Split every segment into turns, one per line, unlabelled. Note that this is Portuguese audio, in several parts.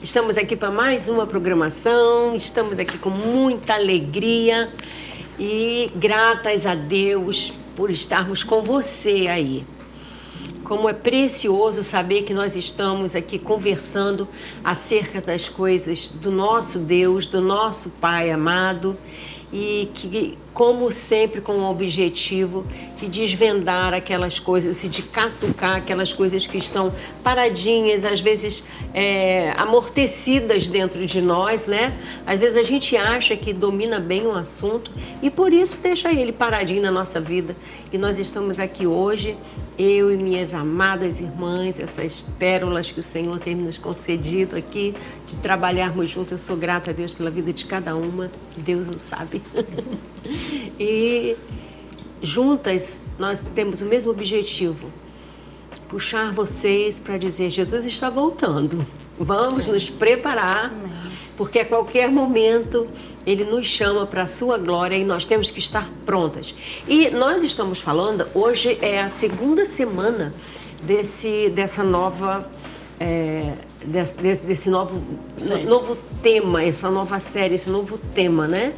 Estamos aqui para mais uma programação, estamos aqui com muita alegria e gratas a Deus por estarmos com você aí. Como é precioso saber que nós estamos aqui conversando acerca das coisas do nosso Deus, do nosso Pai amado, e que, como sempre, com o objetivo de desvendar aquelas coisas e de catucar aquelas coisas que estão paradinhas, às vezes amortecidas dentro de nós, né? Às vezes a gente acha que domina bem um assunto e por isso deixa ele paradinho na nossa vida. E nós estamos aqui hoje, eu e minhas amadas irmãs, essas pérolas que o Senhor tem nos concedido aqui, de trabalharmos juntos. Eu sou grata a Deus pela vida de cada uma, Deus o sabe. E juntas nós temos o mesmo objetivo: puxar vocês para dizer: Jesus está voltando, vamos nos preparar, porque a qualquer momento Ele nos chama para a sua glória e nós temos que estar prontas. E nós estamos falando, hoje é a segunda semana dessa nova... desse novo tema, essa nova série, esse novo tema, né?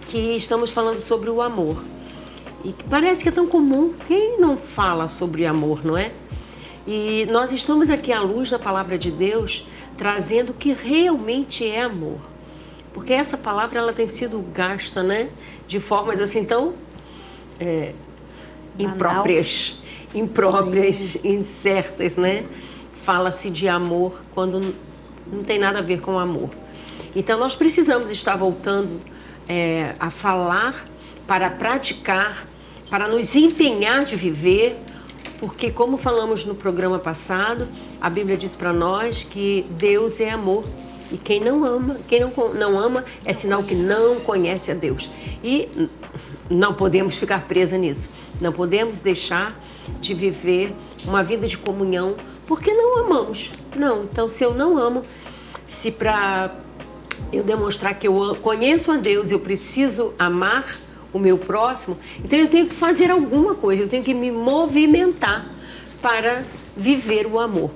Que estamos falando sobre o amor. E parece que é tão comum, quem não fala sobre amor, não é? E nós estamos aqui à luz da palavra de Deus, trazendo o que realmente é amor. Porque essa palavra, ela tem sido gasta, né? De formas assim tão impróprias, incertas, né? Fala-se de amor quando não tem nada a ver com amor. Então nós precisamos estar voltando a falar, para praticar, para nos empenhar de viver, porque como falamos no programa passado, a Bíblia diz para nós que Deus é amor. E quem não ama é sinal que não conhece a Deus. E não podemos ficar presa nisso. Não podemos deixar de viver uma vida de comunhão porque não amamos. Não, então se eu não amo, se para eu demonstrar que eu conheço a Deus, eu preciso amar o meu próximo, então eu tenho que fazer alguma coisa, eu tenho que me movimentar para viver o amor.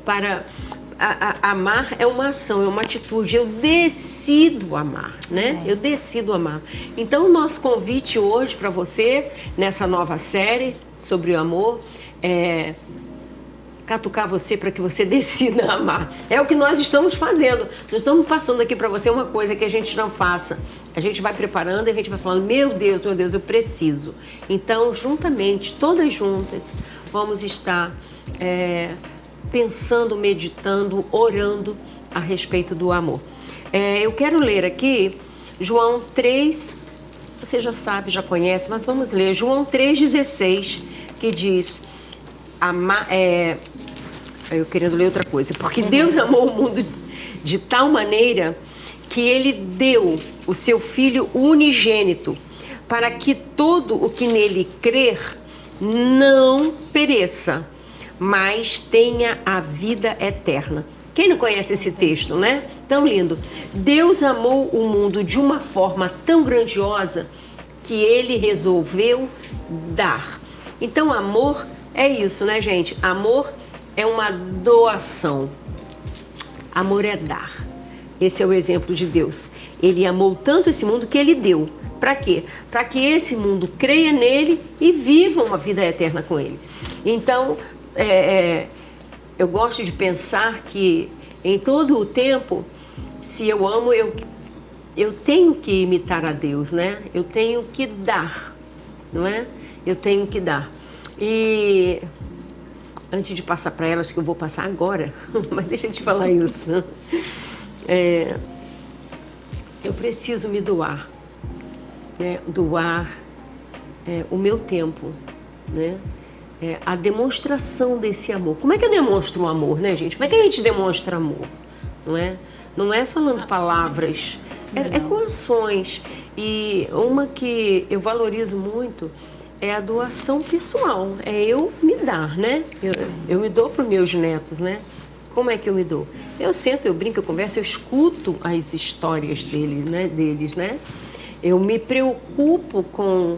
Amar é uma ação, é uma atitude, eu decido amar, né? Eu decido amar. Então o nosso convite hoje para você, nessa nova série sobre o amor, é catucar você para que você decida amar. É o que nós estamos fazendo. Nós estamos passando aqui para você uma coisa que a gente não faça. A gente vai preparando e a gente vai falando: meu Deus, eu preciso. Então, juntamente, todas juntas, vamos estar pensando, meditando, orando a respeito do amor. Eu quero ler aqui João 3, você já sabe, já conhece, mas vamos ler João 3,16, que diz... eu querendo ler outra coisa, porque Deus amou o mundo de tal maneira que Ele deu o seu Filho unigênito, para que todo o que nele crer não pereça, mas tenha a vida eterna. Quem não conhece esse texto, né? Tão lindo. Deus amou o mundo de uma forma tão grandiosa que Ele resolveu dar. Então, amor é isso, né, gente? Amor é uma doação. Amor é dar. Esse é o exemplo de Deus. Ele amou tanto esse mundo que Ele deu. Para quê? Para que esse mundo creia nele e viva uma vida eterna com Ele. Então, eu gosto de pensar que em todo o tempo, se eu amo, eu tenho que imitar a Deus, né? Eu tenho que dar, não é? Eu tenho que dar. E antes de passar para elas, que eu vou passar agora, mas deixa eu te falar isso. Eu preciso me doar, né? Doar o meu tempo, né? A demonstração desse amor. Como é que eu demonstro um amor, né, gente? Como é que a gente demonstra amor? Não é falando palavras, é com ações. E uma que eu valorizo muito é a doação pessoal, é eu me dar, né? Eu me dou para os meus netos, né? Como é que eu me dou? Eu sento, eu brinco, eu converso, eu escuto as histórias deles, né? Eu me preocupo com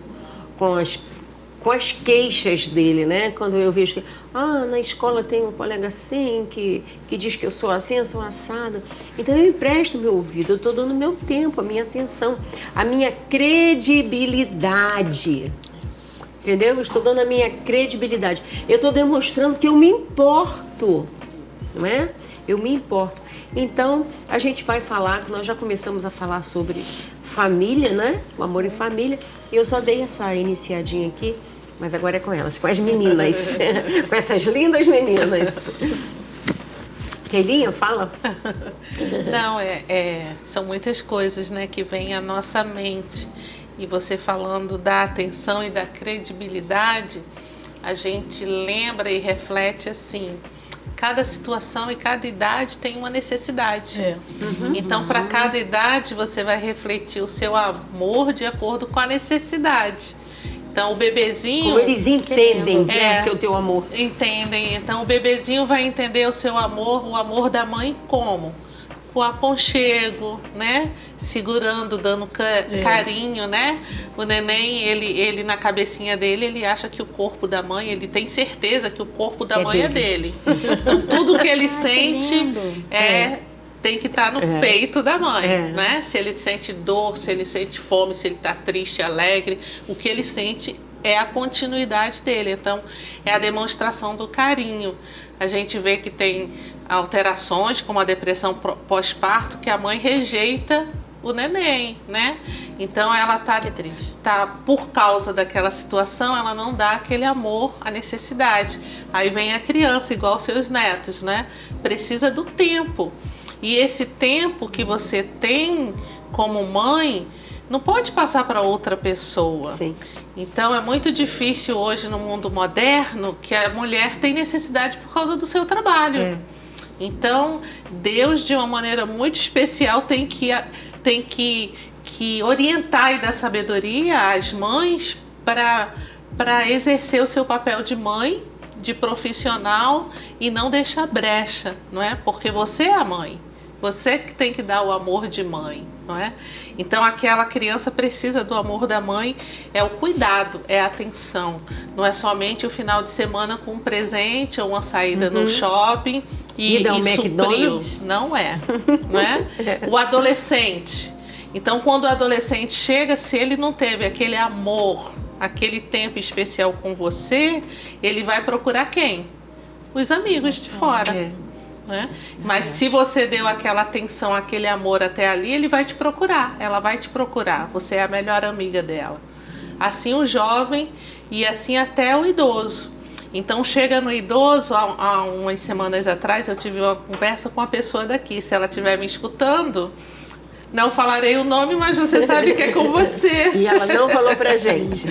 com as queixas dele, né? Quando eu vejo que, na escola tem um colega assim, que diz que eu sou assim, eu sou assado. Então eu empresto meu ouvido, eu estou dando meu tempo, a minha atenção, a minha credibilidade. Entendeu? Eu estou dando a minha credibilidade. Eu estou demonstrando que eu me importo, não é? Eu me importo. Então, a gente vai falar, nós já começamos a falar sobre família, né? O amor em família. E eu só dei essa iniciadinha aqui, mas agora é com elas, com as meninas, com essas lindas meninas. Keilinha, fala.
Não, são muitas coisas, né, que vêm à nossa mente. E você falando da atenção e da credibilidade, a gente lembra e reflete assim, cada situação e cada idade tem uma necessidade. Então, para cada idade, você vai refletir o seu amor de acordo com a necessidade. Então, o bebezinho...
Como eles entendem que é o teu amor.
Entendem. Então, o bebezinho vai entender o seu amor, o amor da mãe como? Com aconchego, né? Segurando, dando carinho, né? O neném, ele na cabecinha dele, ele acha que o corpo da mãe, ele tem certeza que o corpo da mãe é dele. Então, tudo que ele sente tem que estar no peito da mãe, né? Se ele sente dor, se ele sente fome, se ele está triste, alegre, o que ele sente é a continuidade dele. Então, é a demonstração do carinho. A gente vê que tem alterações, como a depressão pós-parto, que a mãe rejeita o neném, né? Então ela tá por causa daquela situação, ela não dá aquele amor, a necessidade. Aí vem a criança, igual seus netos, né? Precisa do tempo. E esse tempo que você tem como mãe não pode passar para outra pessoa.
Sim.
Então é muito difícil hoje no mundo moderno que a mulher tem necessidade por causa do seu trabalho. Então, Deus, de uma maneira muito especial, tem que orientar e dar sabedoria às mães para exercer o seu papel de mãe, de profissional e não deixar brecha, não é? Porque você é a mãe, você que tem que dar o amor de mãe, não é? Então, aquela criança precisa do amor da mãe, é o cuidado, é a atenção. Não é somente o final de semana com um presente ou uma saída no shopping e supriu. Não é, não é? O adolescente. Então, quando o adolescente chega, se ele não teve aquele amor, aquele tempo especial com você, ele vai procurar quem? Os amigos de fora. Né? Mas se você deu aquela atenção, aquele amor até ali, ele vai te procurar, ela vai te procurar, você é a melhor amiga dela. Assim o jovem e assim até o idoso. Então chega no idoso, há umas semanas atrás eu tive uma conversa com uma pessoa daqui, se ela estiver me escutando, não falarei o nome, mas você sabe que é com você.
E ela não falou pra gente.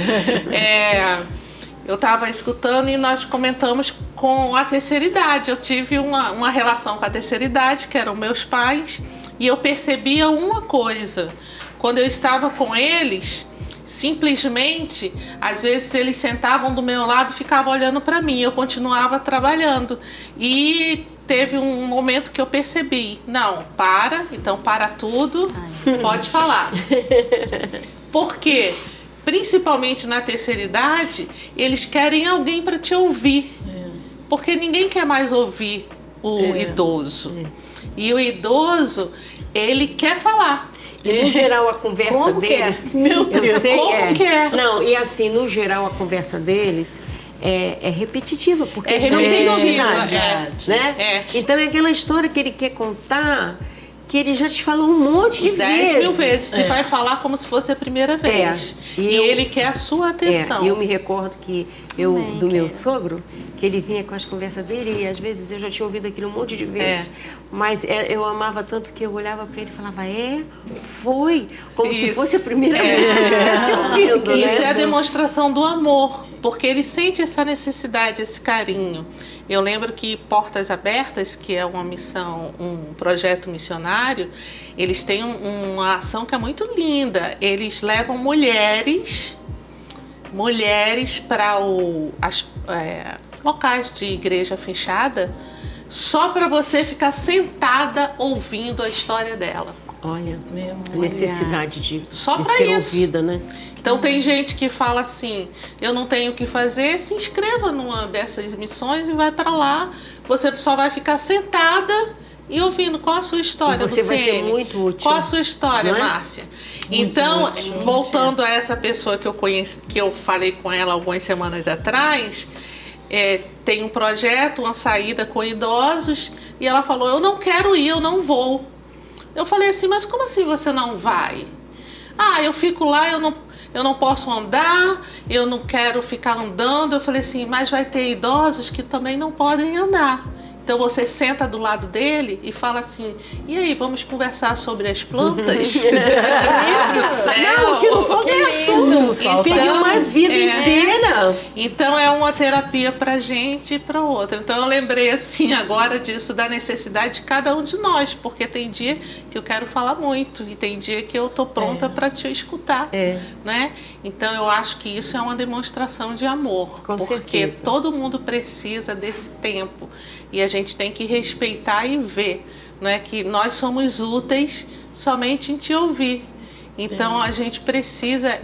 Eu estava escutando e nós comentamos com a terceira idade. Eu tive uma relação com a terceira idade, que eram meus pais, e eu percebia uma coisa. Quando eu estava com eles, simplesmente, às vezes eles sentavam do meu lado e ficavam olhando para mim. Eu continuava trabalhando. E teve um momento que eu percebi, então para tudo, pode falar. Por quê? Principalmente na terceira idade, eles querem alguém para te ouvir. Porque ninguém quer mais ouvir o idoso. E o idoso, ele quer falar.
E no geral a conversa deles...
Meu Deus,
eu sei,
como que é?
Não, e assim, no geral a conversa deles é repetitiva, porque
É
eles não têm
repetitiva,
novidade, né? Então é aquela história que ele quer contar, que ele já te falou um monte de
10 mil vezes. Você vai falar como se fosse a primeira vez. E ele quer a sua atenção.
Eu me recordo que do meu sogro, que ele vinha com as conversas dele e às vezes eu já tinha ouvido aquilo um monte de vezes. Mas eu amava tanto que eu olhava para ele e falava, foi, como se fosse a primeira vez que eu estivesse ouvindo.
Isso é a demonstração do amor, porque ele sente essa necessidade, esse carinho. Eu lembro que Portas Abertas, que é uma missão, um projeto missionário, eles têm uma ação que é muito linda. Eles levam mulheres para locais de igreja fechada, só para você ficar sentada ouvindo a história dela.
Olha, a necessidade de
só para
ser
isso.
ouvida, né?
Então tem gente que fala assim, eu não tenho o que fazer, se inscreva numa dessas missões e vai para lá. Você só vai ficar sentada e ouvindo. Qual a sua história,
Você vai ser
Luciene?
muito útil.
Qual a sua história,
Não é?
Márcia? Então, voltando a essa pessoa que eu conheci, que eu falei com ela algumas semanas atrás, tem um projeto, uma saída com idosos, e ela falou, eu não quero ir, eu não vou. Eu falei assim, mas como assim você não vai? Ah, eu fico lá, eu não posso andar, eu não quero ficar andando. Eu falei assim, mas vai ter idosos que também não podem andar. Então você senta do lado dele e fala assim, e aí, vamos conversar sobre as plantas?
Não, que não falta é assunto. Tem uma vida inteira.
Então é uma terapia pra gente e pra outra. Então eu lembrei assim agora disso, da necessidade de cada um de nós, porque tem dia que eu quero falar muito e tem dia que eu tô pronta para te escutar, né? Então eu acho que isso é uma demonstração de amor,
Com
porque
certeza.
todo mundo precisa desse tempo e a gente tem que respeitar e ver, não é que nós somos úteis somente em te ouvir. Então a gente precisa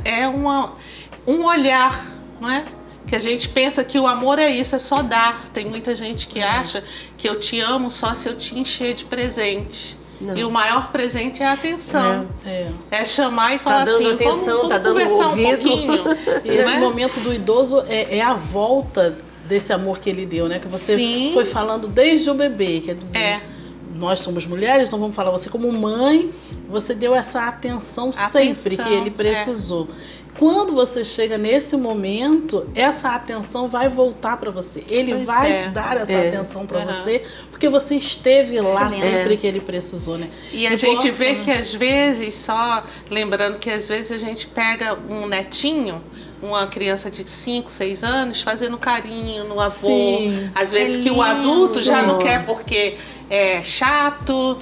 um olhar, não é? Que a gente pensa que o amor é isso, é só dar. Tem muita gente que acha que eu te amo só se eu te encher de presente.
Não.
E o maior presente é a atenção. É chamar e falar
dando
assim,
atenção,
vamos
tá dando
conversar
ouvido.
um pouquinho.
E esse
né?
momento do idoso é a volta desse amor que ele deu, né? Que você
Sim.
foi falando desde o bebê, quer dizer, nós somos mulheres, não vamos falar, você como mãe, você deu essa atenção sempre que ele precisou. Quando você chega nesse momento, essa atenção vai voltar para você. Ele vai dar essa atenção para você, porque você esteve lá sempre que ele precisou, né?
E a gente vê que às vezes, só lembrando que às vezes a gente pega um netinho, uma criança de 5, 6 anos, fazendo carinho no avô.
Sim.
Às vezes que o adulto já não quer porque é chato,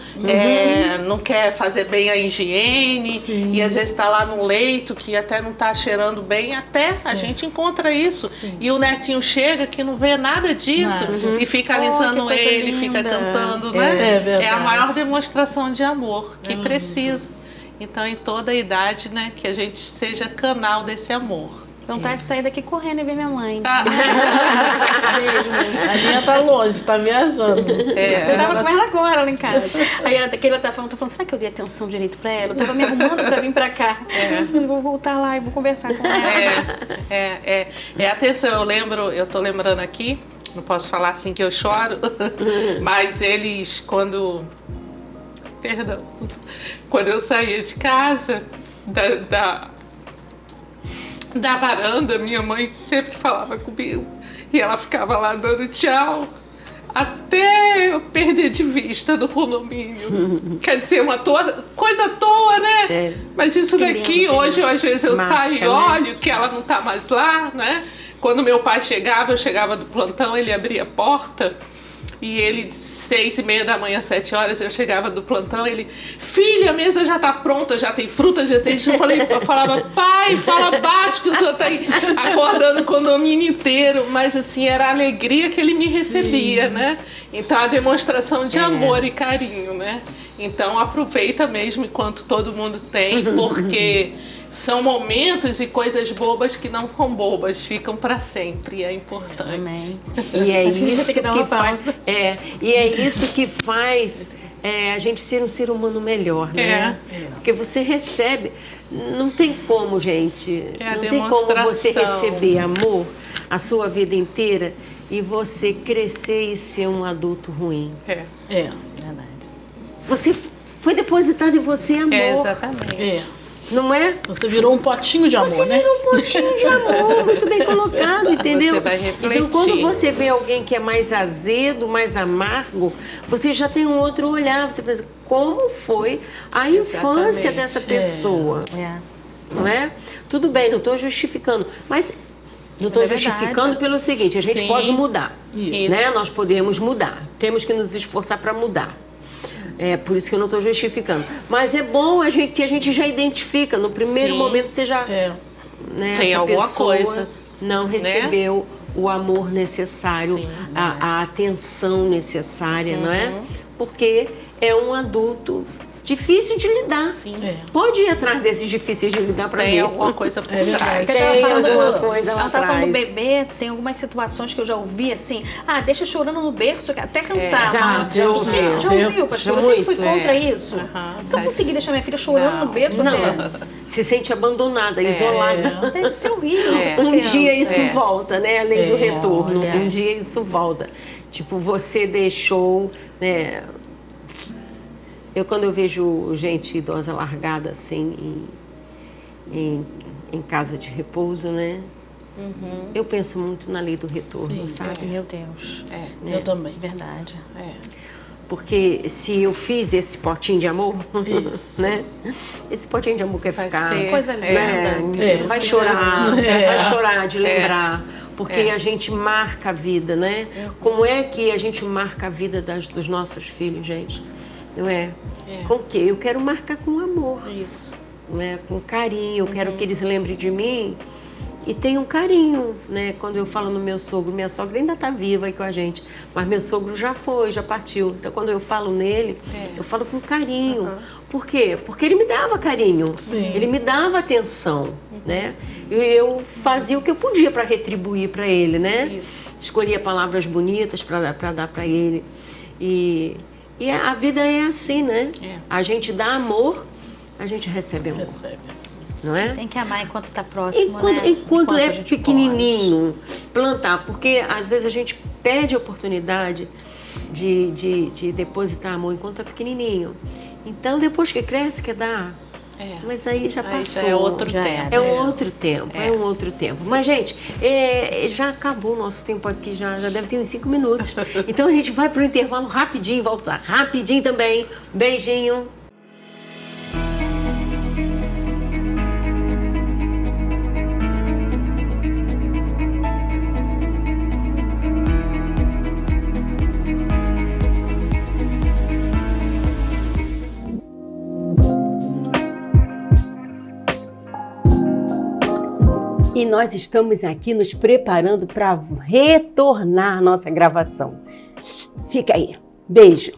não quer fazer bem a higiene.
Sim.
E às vezes está lá no leito que até não está cheirando bem. Até a gente encontra isso.
Sim.
E o netinho chega que não vê nada disso e fica alisando
que coisa
ele,
linda.
fica cantando,
É
né?
verdade.
É a maior demonstração de amor que precisa. Então, em toda a idade, né, que a gente seja canal desse amor.
Vontade de sair daqui correndo e ver minha mãe.
A minha tá longe, tá viajando.
Eu tava com ela agora lá em casa. Aí ela tá falando, tô falando, será que eu dei atenção direito pra ela? Eu tava me arrumando pra vir pra cá. Eu vou voltar lá e vou conversar com ela.
Atenção, eu tô lembrando aqui, não posso falar assim que eu choro, mas eles, quando eu saía de casa, da varanda, minha mãe sempre falava comigo e ela ficava lá dando tchau até eu perder de vista do condomínio. Quer dizer, coisa à toa, né? Mas isso daqui, hoje, às vezes eu saio e olho que ela não tá mais lá, né? Quando meu pai chegava, eu chegava do plantão, ele abria a porta. E ele, 6h30 da manhã, 7 horas, eu chegava do plantão, ele, filha, a mesa já tá pronta, já tem fruta, já tem... Eu falava, pai, fala baixo que o senhor tá aí acordando o condomínio inteiro. Mas assim, era a alegria que ele me recebia, né? Então, a demonstração de amor e carinho, né? Então, aproveita mesmo enquanto todo mundo tem, porque... São momentos e coisas bobas que não são bobas, ficam para sempre, é importante.
Amém.
E é isso
tem que dar uma pausa.
E é isso que faz a gente ser um ser humano melhor, né? Porque você recebe, não tem como, gente, não tem como você receber amor a sua vida inteira e você crescer e ser um adulto ruim.
Verdade.
Você foi depositado em você amor.
Exatamente.
Não é?
Você virou um potinho de amor,
Você
né?
virou um potinho de amor, muito bem colocado, entendeu?
Você vai refletir.
Então, quando você vê alguém que é mais azedo, mais amargo, você já tem um outro olhar. Você pensa, como foi a infância dessa pessoa? Não é? Tudo bem, não estou justificando, mas não estou justificando pelo seguinte, a gente pode mudar, né? Nós podemos mudar, temos que nos esforçar para mudar. É por isso que eu não estou justificando. Mas é bom que a gente já identifica. No primeiro momento você já... Né,
tem
essa
alguma
pessoa
coisa.
Não recebeu o amor necessário, a atenção necessária, não é? Porque é um adulto difícil de lidar.
Sim.
Pode ir atrás desses difíceis de lidar para mim.
Tem alguma coisa por trás.
Tem alguma coisa lá
ela tava falando do
atrás.
bebê, tem algumas situações que eu já ouvi assim, deixa chorando no berço, até cansar.
Já ouvi.
Já ouviu, pastor? Eu sempre fui contra isso. Nunca consegui deixar minha filha chorando no berço até.
Se sente abandonada, isolada.
Deve ser horrível.
Um dia isso volta, né? Além do retorno.
Olha.
Um dia isso volta. Tipo, você deixou, né? Quando eu vejo gente idosa largada assim em casa de repouso, né? Eu penso muito na lei do retorno, sabe?
Meu Deus.
Eu também.
Verdade.
Porque se eu fiz esse potinho de amor, né? Esse potinho de amor quer ficar.
Coisa linda.
Vai chorar de lembrar. Porque a gente marca a vida, né? Como é que a gente marca a vida dos nossos filhos, gente? Não é? Com o quê? Eu quero marcar com amor.
Isso.
Não é? Com carinho. Eu quero que eles lembrem de mim e tenham carinho, né? Quando eu falo no meu sogro, minha sogra ainda está viva aí com a gente, mas meu sogro já partiu. Então, quando eu falo nele, eu falo com carinho. Por quê? Porque ele me dava carinho, ele me dava atenção, né? E eu fazia o que eu podia para retribuir para ele, né?
Isso.
Escolhia palavras bonitas para dar para ele. E a vida é assim, né? A gente dá amor, a gente recebe amor. Não é?
Tem que amar enquanto está próximo,
enquanto
a
é
gente
pequenininho, plantar. Porque às vezes a gente perde a oportunidade de depositar amor enquanto é pequenininho. Então, depois que cresce, quer dar. Mas aí já passou.
É outro tempo.
É um outro tempo. Mas, gente, já acabou o nosso tempo aqui, já deve ter uns 5 minutos. Então, a gente vai para o intervalo rapidinho e voltar rapidinho também. Beijinho. E nós estamos aqui nos preparando para retornar à nossa gravação. Fica aí. Beijo.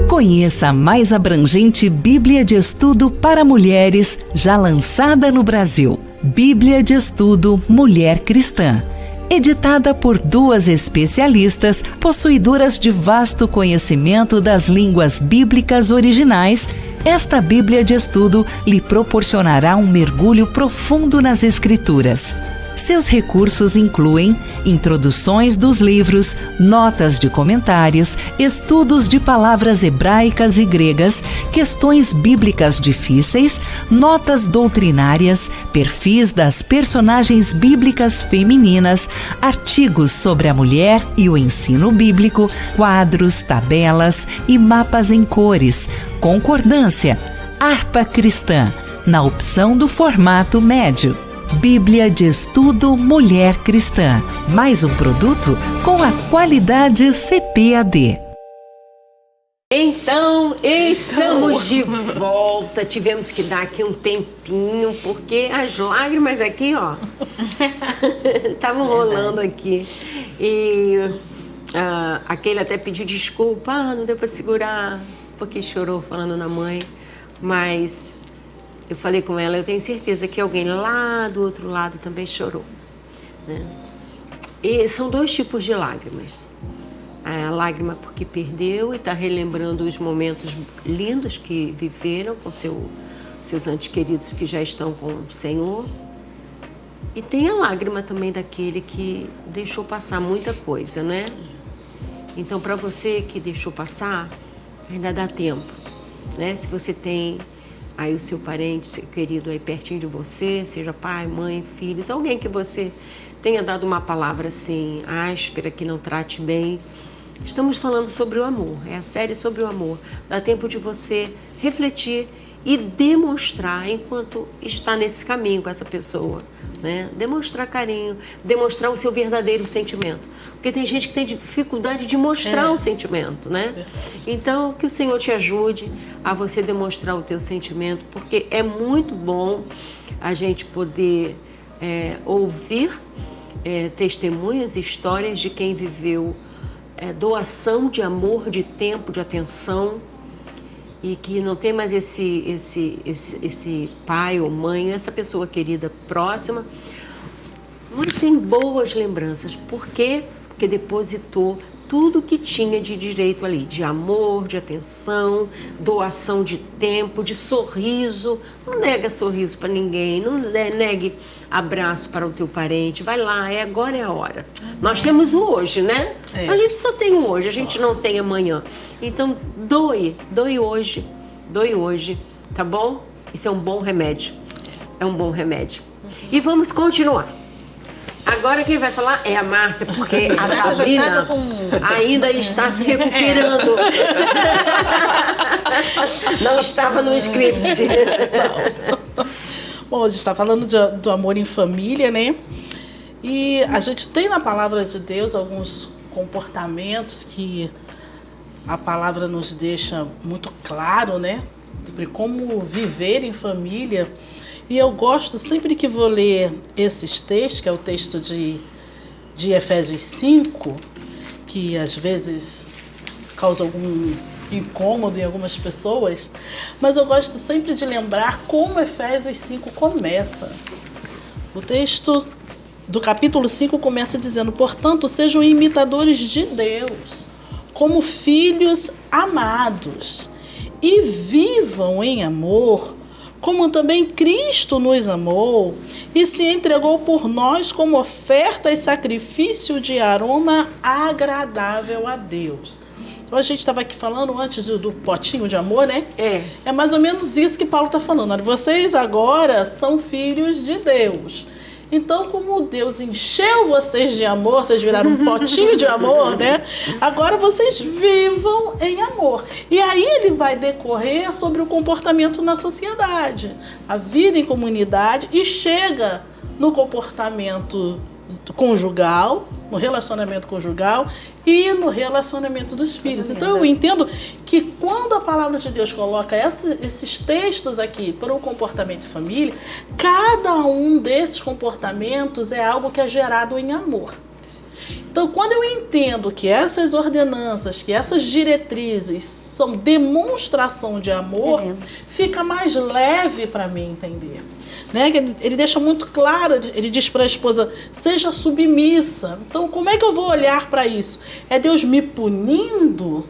Conheça a mais abrangente Bíblia de Estudo para Mulheres já lançada no Brasil. Bíblia de Estudo Mulher Cristã. Editada por 2 especialistas possuidoras de vasto conhecimento das línguas bíblicas originais, esta Bíblia de Estudo lhe proporcionará um mergulho profundo nas Escrituras. Seus recursos incluem introduções dos livros, notas de comentários, estudos de palavras hebraicas e gregas, questões bíblicas difíceis, notas doutrinárias, perfis das personagens bíblicas femininas, artigos sobre a mulher e o ensino bíblico, quadros, tabelas e mapas em cores, concordância, harpa cristã, na opção do formato médio. Bíblia de Estudo Mulher Cristã. Mais um produto com a qualidade CPAD.
Então, estamos de volta. Tivemos que dar aqui um tempinho, porque as lágrimas aqui, ó, estavam rolando aqui. E aquele até pediu desculpa, não deu para segurar, porque chorou falando na mãe, mas eu falei com ela, eu tenho certeza que alguém lá do outro lado também chorou, né? E são 2 tipos de lágrimas. A lágrima porque perdeu e está relembrando os momentos lindos que viveram com seus entes queridos que já estão com o Senhor. E tem a lágrima também daquele que deixou passar muita coisa, né? Então, para você que deixou passar, ainda dá tempo, né? Se você tem aí o seu parente, seu querido aí pertinho de você, seja pai, mãe, filhos, alguém que você tenha dado uma palavra assim, áspera, que não trate bem. Estamos falando sobre o amor, é a série sobre o amor. Dá tempo de você refletir e demonstrar enquanto está nesse caminho com essa pessoa, né? Demonstrar carinho, demonstrar o seu verdadeiro sentimento. Porque tem gente que tem dificuldade de mostrar o sentimento, né? Então, que o Senhor te ajude a você demonstrar o teu sentimento, porque é muito bom a gente poder ouvir testemunhos, histórias de quem viveu doação de amor, de tempo, de atenção. e que não tem mais esse pai ou mãe, essa pessoa querida próxima, mas tem boas lembranças. Por quê? Porque depositou tudo que tinha de direito ali, de amor, de atenção, doação de tempo, de sorriso. Não nega sorriso para ninguém, não negue abraço para o teu parente. Vai lá, agora é a hora. Nós temos o hoje, né? A gente só tem o hoje, a gente não tem amanhã. Então, doe hoje, tá bom? Isso é um bom remédio, E vamos continuar. Agora quem vai falar é a Márcia, porque a Sabrina ainda está se recuperando. Não estava no script.
Bom, a gente está falando do amor em família, né? E a gente tem na palavra de Deus alguns comportamentos que a palavra nos deixa muito claro, né? Sobre como viver em família. E eu gosto, sempre que vou ler esses textos, que é o texto de Efésios 5, que às vezes causa algum incômodo em algumas pessoas, mas eu gosto sempre de lembrar como Efésios 5 começa. O texto do capítulo 5 começa dizendo: portanto, sejam imitadores de Deus, como filhos amados, e vivam em amor, como também Cristo nos amou e se entregou por nós como oferta e sacrifício de aroma agradável a Deus. Então, a gente estava aqui falando antes do potinho de amor, né? É mais ou menos isso que Paulo está falando. Olha, vocês agora são filhos de Deus. Então, como Deus encheu vocês de amor, vocês viraram um potinho de amor, né? Agora vocês vivam em amor. E aí ele vai decorrer sobre o comportamento na sociedade, a vida em comunidade, e chega no comportamento conjugal, no relacionamento conjugal e no relacionamento dos filhos. Então eu entendo que quando a palavra de Deus coloca esses textos aqui para o comportamento de família, cada um desses comportamentos é algo que é gerado em amor. Então, quando eu entendo que essas ordenanças, que essas diretrizes são demonstração de amor, fica mais leve para mim entender. Né? Ele deixa muito claro, ele diz para a esposa: seja submissa. Então, como é que eu vou olhar para isso? É Deus me punindo?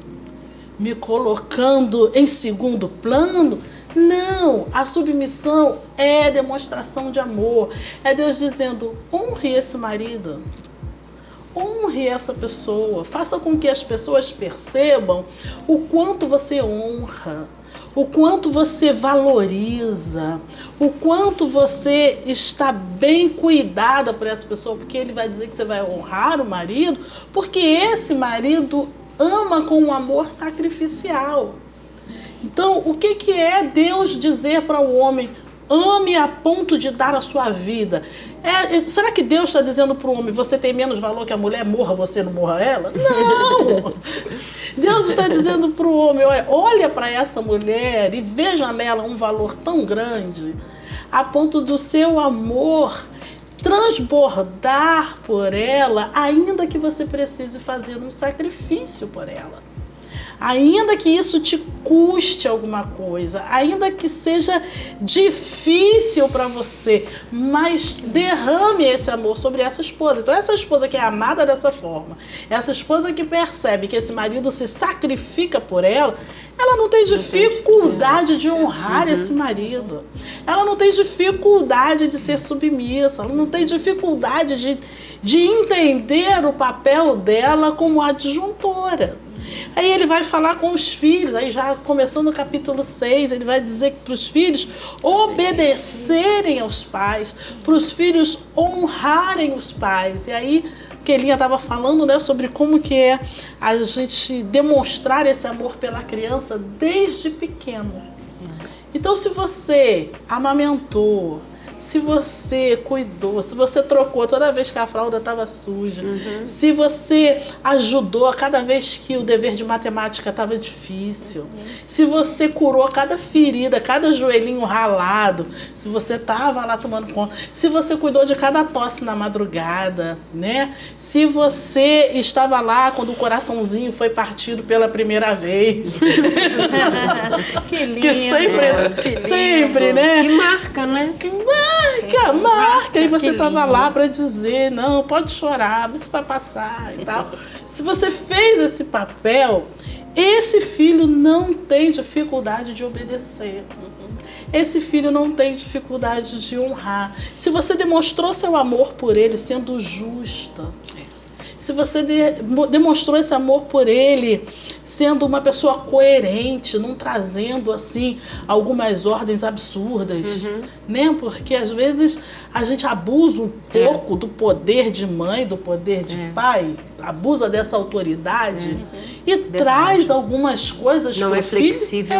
Me colocando em segundo plano? Não, a submissão é demonstração de amor. É Deus dizendo: honre esse marido, honre essa pessoa, faça com que as pessoas percebam o quanto você honra, o quanto você valoriza, o quanto você está bem cuidada por essa pessoa, porque ele vai dizer que você vai honrar o marido, porque esse marido ama com um amor sacrificial. Então, o que é Deus dizer para o homem: ame a ponto de dar a sua vida? Será que Deus está dizendo para o homem: você tem menos valor que a mulher, morra você, não morra ela? Não! Deus está dizendo para o homem: olha para essa mulher e veja nela um valor tão grande, a ponto do seu amor transbordar por ela, ainda que você precise fazer um sacrifício por ela. Ainda que isso te custe alguma coisa, ainda que seja difícil para você, mas derrame esse amor sobre essa esposa. Então, essa esposa que é amada dessa forma, essa esposa que percebe que esse marido se sacrifica por ela, ela não tem dificuldade de honrar esse marido. Ela não tem dificuldade de ser submissa, ela não tem dificuldade de entender o papel dela como adjuntora. Aí ele vai falar com os filhos, aí já começando no capítulo 6, ele vai dizer para os filhos obedecerem aos pais, para os filhos honrarem os pais. E aí Kelinha estava falando, né, sobre como que é a gente demonstrar esse amor pela criança desde pequeno. Então, se você amamentou, se você cuidou, se você trocou toda vez que a fralda estava suja, se você ajudou cada vez que o dever de matemática estava difícil, se você curou cada ferida, cada joelhinho ralado, se você estava lá tomando conta, se você cuidou de cada tosse na madrugada, né? Se você estava lá quando o coraçãozinho foi partido pela primeira vez.
Que lindo.
Que sempre, né?
Que marca, né?
Que marca. E você estava lá para dizer, não, pode chorar, isso vai passar e tal. Se você fez esse papel, esse filho não tem dificuldade de obedecer. Esse filho não tem dificuldade de honrar. Se você demonstrou seu amor por ele sendo justa, se você demonstrou esse amor por ele sendo uma pessoa coerente, não trazendo assim algumas ordens absurdas, né? Porque às vezes a gente abusa um pouco do poder de mãe, do poder de pai, abusa dessa autoridade e traz algumas coisas
não é flexível.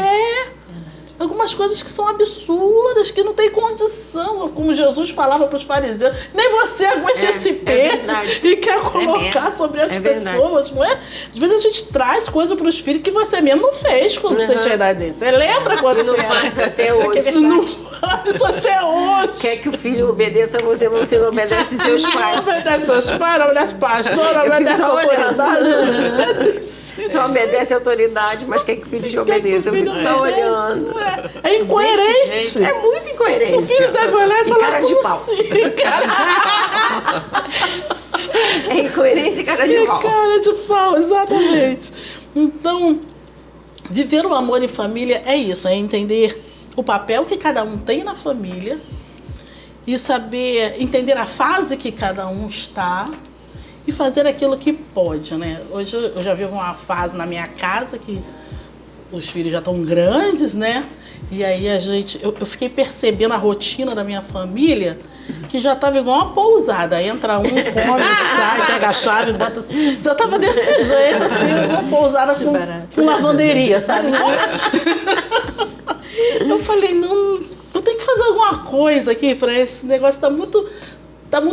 Algumas coisas que são absurdas, que não tem condição, como Jesus falava para os fariseus, nem você aguenta esse peso e quer colocar sobre as pessoas, não é? Às vezes a gente traz coisa para os filhos que você mesmo não fez quando você tinha idade dele. Você lembra quando você
faz até hoje.
Não faz até hoje.
Quer que o filho obedeça a você, você não obedece seus pais.
Não obedece seus pais, não obedece pastor, não obedece autoridade.
Só obedece a autoridade, mas quer que o filho te obedeça. Eu fico só olhando.
É incoerente.
É muito incoerente.
O filho deve olhar e falar
cara de pau. É incoerência e cara de pau.
Cara de pau, exatamente. Então, viver o amor em família é isso, é entender o papel que cada um tem na família e saber entender a fase que cada um está e fazer aquilo que pode, né? Hoje eu já vivo uma fase na minha casa que os filhos já estão grandes, né? E aí eu fiquei percebendo a rotina da minha família, que já estava igual uma pousada. Entra um, come, sai, pega a chave, bota... Já estava desse jeito, assim, uma pousada com lavanderia, sabe? Eu falei, não, eu tenho que fazer alguma coisa aqui para esse negócio tá muito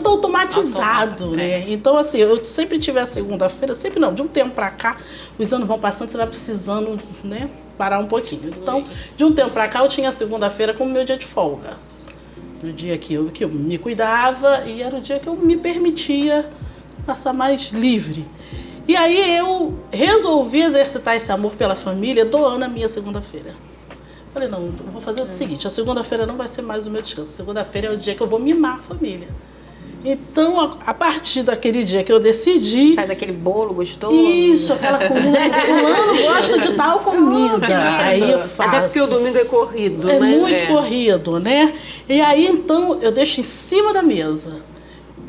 automatizado, né? Então, assim, eu sempre tive a segunda-feira, sempre não, de um tempo para cá, os anos vão passando, você vai precisando, né, parar um pouquinho. Então, de um tempo para cá, eu tinha a segunda-feira como meu dia de folga. No dia que eu me cuidava e era o dia que eu me permitia passar mais livre. E aí eu resolvi exercitar esse amor pela família doando a minha segunda-feira. Falei, não, eu vou fazer o seguinte, a segunda-feira não vai ser mais o meu descanso. Segunda-feira é o dia que eu vou mimar a família. Então, a partir daquele dia que eu decidi...
Faz aquele bolo gostoso.
Isso, aquela comida. Fulano gosta de tal comida. Aí eu faço.
Até porque o domingo é corrido,
né?
É
muito corrido, né? E aí, então, eu deixo em cima da mesa.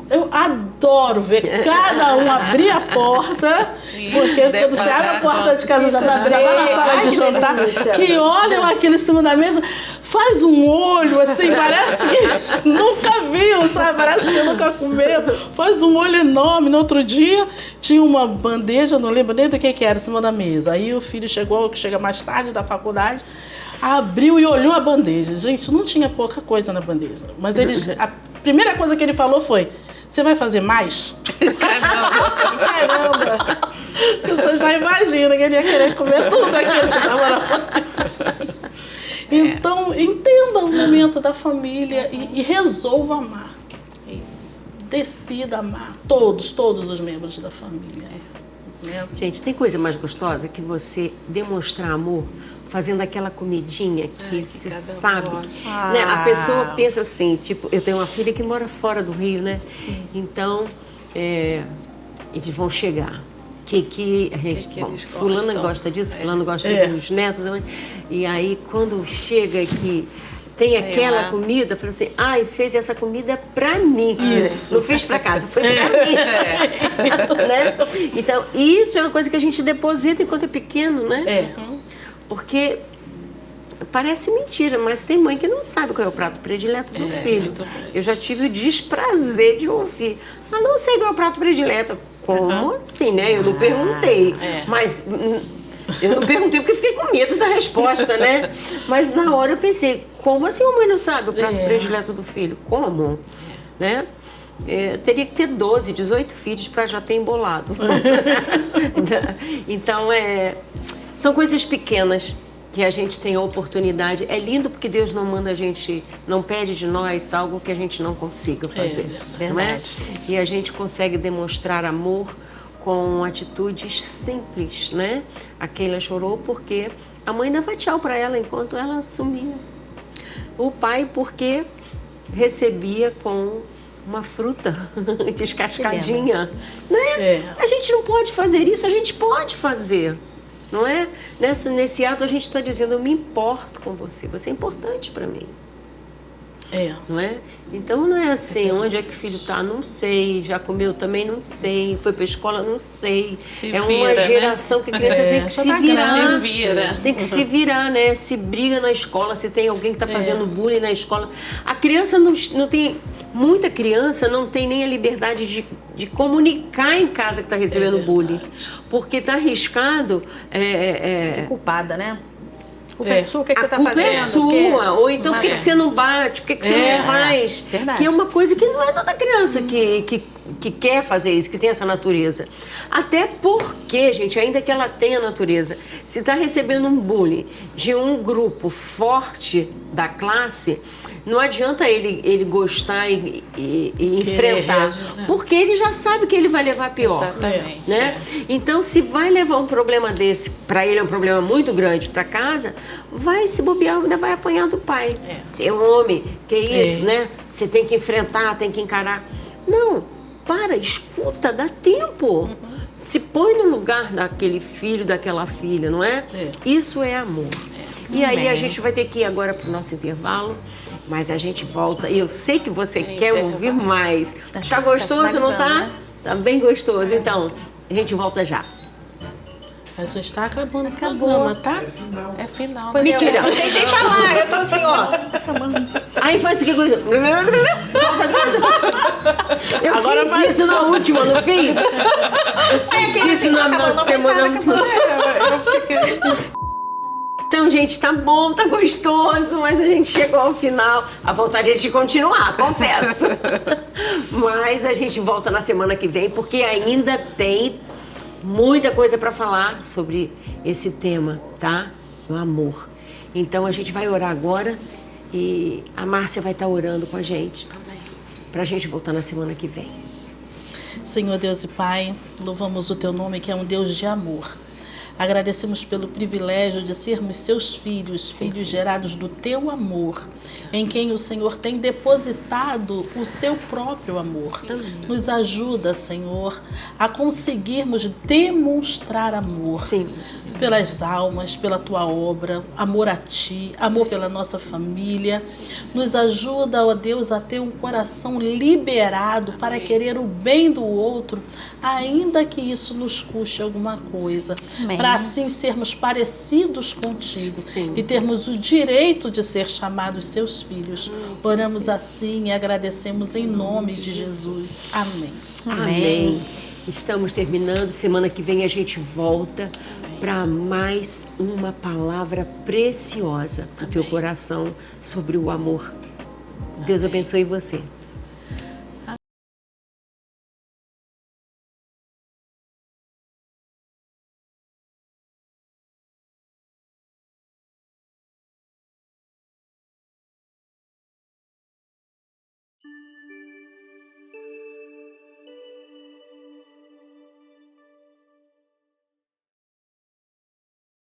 Eu adoro ver cada um abrir a porta, porque quando você abre a porta de casa, já vai lá na sala de jantar, que olham aquilo em cima da mesa, faz um olho assim, parece que nunca viu, sabe? Parece que nunca comeu. Faz um olho enorme. No outro dia, tinha uma bandeja, não lembro nem do que era, em cima da mesa. Aí o filho chegou, que chega mais tarde da faculdade, abriu e olhou a bandeja. Gente, não tinha pouca coisa na bandeja. Mas a primeira coisa que ele falou foi: você vai fazer mais? Caramba! Você já imagina que ele ia querer comer tudo aquilo que estava na bandeja. Então, entenda o momento da família e resolva amar.
Isso.
Decida amar todos os membros da família. Né?
Gente, tem coisa mais gostosa que você demonstrar amor fazendo aquela comidinha que você sabe. Né? A pessoa pensa assim, tipo, eu tenho uma filha que mora fora do Rio, né? Sim. Então, eles vão chegar. Que a gente, fulana gosta disso, fulano gosta dos netos. E aí, quando chega aqui, tem aquela comida, fala assim, fez essa comida pra mim.
Isso.
Não fez pra casa, foi pra mim. Né? Então, isso é uma coisa que a gente deposita enquanto é pequeno, né? Porque parece mentira, mas tem mãe que não sabe qual é o prato predileto do filho. Eu já tive o desprazer de ouvir. Mas não sei qual é o prato predileto. Como assim, né? Eu não perguntei. Mas eu não perguntei porque fiquei com medo da resposta, né? Mas na hora eu pensei, Como assim a mãe não sabe o prato predileto do filho? Como? Né? Teria que ter 12, 18 filhos para já ter embolado. Então, são coisas pequenas que a gente tem a oportunidade. É lindo porque Deus não manda a gente, não pede de nós algo que a gente não consiga fazer. Não é? E a gente consegue demonstrar amor com atitudes simples, né? A Keila chorou porque a mãe dava tchau para ela enquanto ela sumia. O pai porque recebia com uma fruta descascadinha. Né? A gente não pode fazer isso, a gente pode fazer. Não é? Nesse ato a gente está dizendo, eu me importo com você, você é importante para mim. Não é? Então não é assim, onde é que o filho está? Não sei, já comeu também? Não sei, foi para a escola? Não sei. Uma geração, né? Que a criança tem que se virar. Tem que se virar, né? Se briga na escola, se tem alguém que está fazendo bullying na escola. A criança não tem, muita criança não tem nem a liberdade de comunicar em casa que está recebendo bullying. Porque está arriscado...
ser culpada, né? O que é sua, o que você está fazendo?
É sua. Ou então, por que você não bate? Por que você não faz?
Verdade.
Que é uma coisa que não é toda criança que quer fazer isso, que tem essa natureza. Até porque, gente, ainda que ela tenha natureza, se está recebendo um bullying de um grupo forte da classe, não adianta ele gostar e enfrentar, porque ele já sabe que ele vai levar pior.
Exatamente.
Né? Então, se vai levar um problema desse, para ele é um problema muito grande para casa, vai se bobear, ainda vai apanhar do pai. Você é homem, que isso, né? Você tem que enfrentar, tem que encarar. Não, escuta, dá tempo. Se põe no lugar daquele filho, daquela filha, não é? Isso é amor. E aí a gente vai ter que ir agora para o nosso intervalo, mas a gente volta. E eu sei que você quer ouvir mais. Tá gostoso, não tá? Né? Tá bem gostoso. Então, a gente volta já.
A gente está acabando o programa, tá?
É final.
Pois
mentira.
Eu tentei falar, eu tô assim, ó.
Aí faz que coisa. Eu agora fiz isso na última, não fiz? Fiz isso na semana última. Então, gente, tá bom, tá gostoso, mas a gente chegou ao final. A vontade é de continuar, confesso. Mas a gente volta na semana que vem, porque ainda tem muita coisa para falar sobre esse tema, tá? O amor. Então a gente vai orar agora e a Márcia vai estar orando com a gente. Pra gente voltar na semana que vem.
Senhor Deus e Pai, louvamos o Teu nome, que é um Deus de amor. Agradecemos pelo privilégio de sermos seus filhos, filhos gerados do teu amor, em quem o Senhor tem depositado o seu próprio amor. Nos ajuda, Senhor, a conseguirmos demonstrar amor pelas almas, pela tua obra, amor a ti, amor pela nossa família. Nos ajuda, ó Deus, a ter um coração liberado para querer o bem do outro, ainda que isso nos custe alguma coisa. Para assim sermos parecidos contigo e termos o direito de ser chamados seus filhos. Oramos assim e agradecemos em nome de Jesus. Amém.
Amém. Estamos terminando. Semana que vem a gente volta para mais uma palavra preciosa para o teu coração sobre o amor. Deus abençoe você.